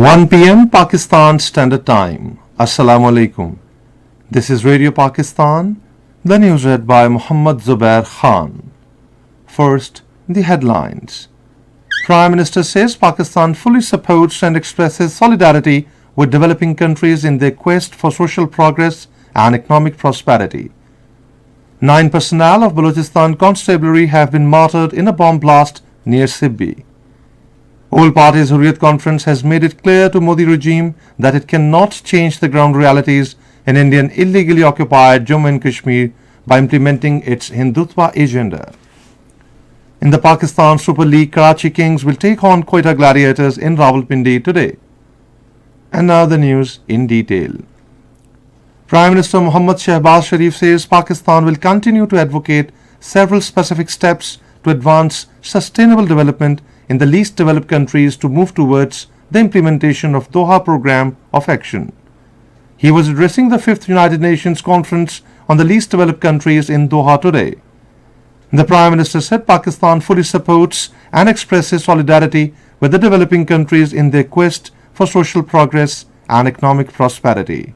1 p.m. Pakistan Standard Time. Assalamu alaikum. This is Radio Pakistan. The news read by Muhammad Zubair Khan. First, the headlines. Prime Minister says Pakistan fully supports and expresses solidarity with developing countries in their quest for social progress and economic prosperity. 9 personnel of Balochistan Constabulary have been martyred in a bomb blast near Sibbi. All parties Hurriyat Conference has made it clear to Modi regime that it cannot change the ground realities in Indian illegally occupied Jammu and Kashmir by implementing its Hindutva agenda. In the Pakistan Super League, Karachi Kings will take on Quetta Gladiators in Rawalpindi today. And now the news in detail. Prime Minister Muhammad Shehbaz Sharif says Pakistan will continue to advocate several specific steps to advance sustainable development in the least developed countries to move towards the implementation of Doha Programme of Action. He was addressing the 5th United Nations Conference on the least developed countries in Doha today. The Prime Minister said Pakistan fully supports and expresses solidarity with the developing countries in their quest for social progress and economic prosperity.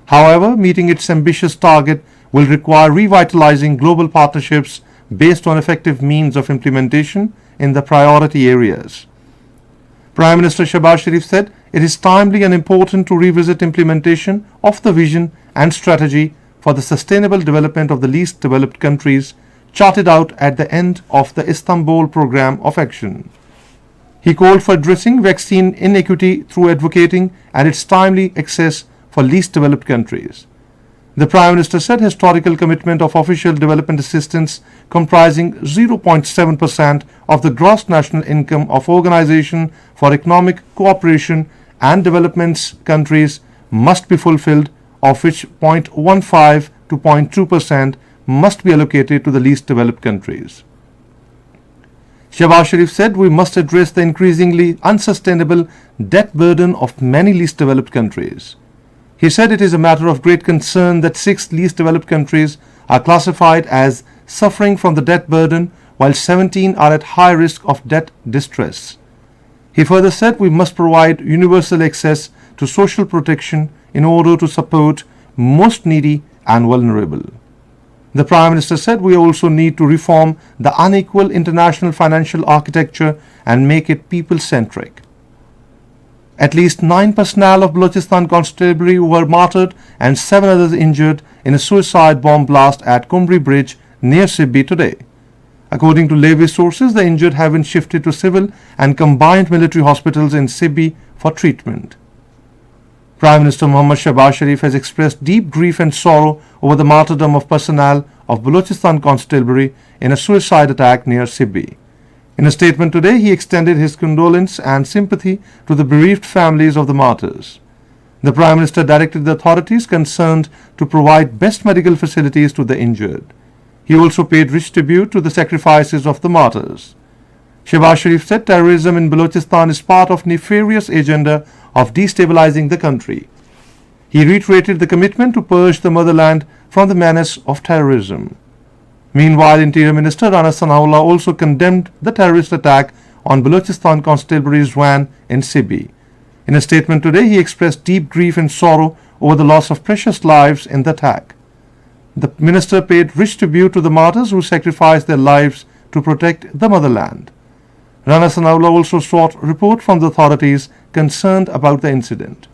However, meeting its ambitious target will require revitalizing global partnerships based on effective means of implementation in the priority areas. Prime Minister Shehbaz Sharif said it is timely and important to revisit implementation of the vision and strategy for the sustainable development of the least developed countries charted out at the end of the Istanbul Programme of Action. He called for addressing vaccine inequity through advocating and its timely access for least developed countries. The Prime Minister said historical commitment of official development assistance comprising 0.7% of the gross national income of Organization for Economic Cooperation and Development's countries must be fulfilled, of which 0.15 to 0.2% must be allocated to the least developed countries. Shehbaz Sharif said we must address the increasingly unsustainable debt burden of many least developed countries. He said it is a matter of great concern that 6 least developed countries are classified as suffering from the debt burden while 17 are at high risk of debt distress. He further said we must provide universal access to social protection in order to support most needy and vulnerable. The Prime Minister said we also need to reform the unequal international financial architecture and make it people-centric. At least 9 personnel of Balochistan Constabulary were martyred and 7 others injured in a suicide bomb blast at Kumri Bridge near Sibbi today. According to Levi sources, the injured have been shifted to civil and combined military hospitals in Sibbi for treatment. Prime Minister Muhammad Shehbaz Sharif has expressed deep grief and sorrow over the martyrdom of personnel of Balochistan Constabulary in a suicide attack near Sibbi. In a statement today, he extended his condolence and sympathy to the bereaved families of the martyrs. The Prime Minister directed the authorities concerned to provide best medical facilities to the injured. He also paid rich tribute to the sacrifices of the martyrs. Shehbaz Sharif said terrorism in Balochistan is part of nefarious agenda of destabilizing the country. He reiterated the commitment to purge the motherland from the menace of terrorism. Meanwhile, Interior Minister Rana Sanaullah also condemned the terrorist attack on Balochistan Constabulary's van in Sibbi. In a statement today, he expressed deep grief and sorrow over the loss of precious lives in the attack. The minister paid rich tribute to the martyrs who sacrificed their lives to protect the motherland. Rana Sanaullah also sought report from the authorities concerned about the incident.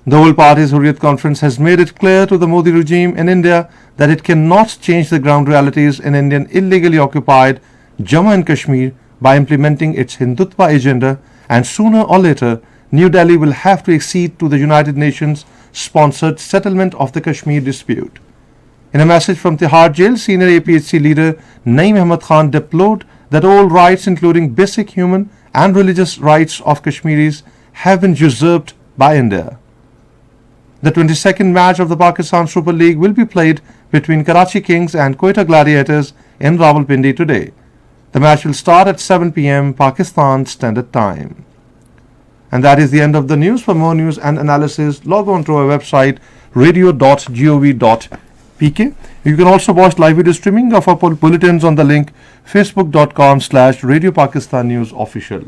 The All Parties Hurriyat Conference has made it clear to the Modi regime in India that it cannot change the ground realities in Indian illegally occupied Jammu and Kashmir by implementing its Hindutva agenda, and sooner or later New Delhi will have to accede to the United Nations sponsored settlement of the Kashmir dispute. In a message from Tihar jail, senior APHC leader Naeem Ahmad Khan deplored that all rights, including basic human and religious rights of Kashmiris, have been usurped by India. The 22nd match of the Pakistan Super League will be played between Karachi Kings and Quetta Gladiators in Rawalpindi today. The match will start at 7 p.m. Pakistan Standard Time. And that is the end of the news. For more news and analysis, log on to our website radio.gov.pk. You can also watch live video streaming of our bulletins on the link facebook.com/Radio Pakistan News Official.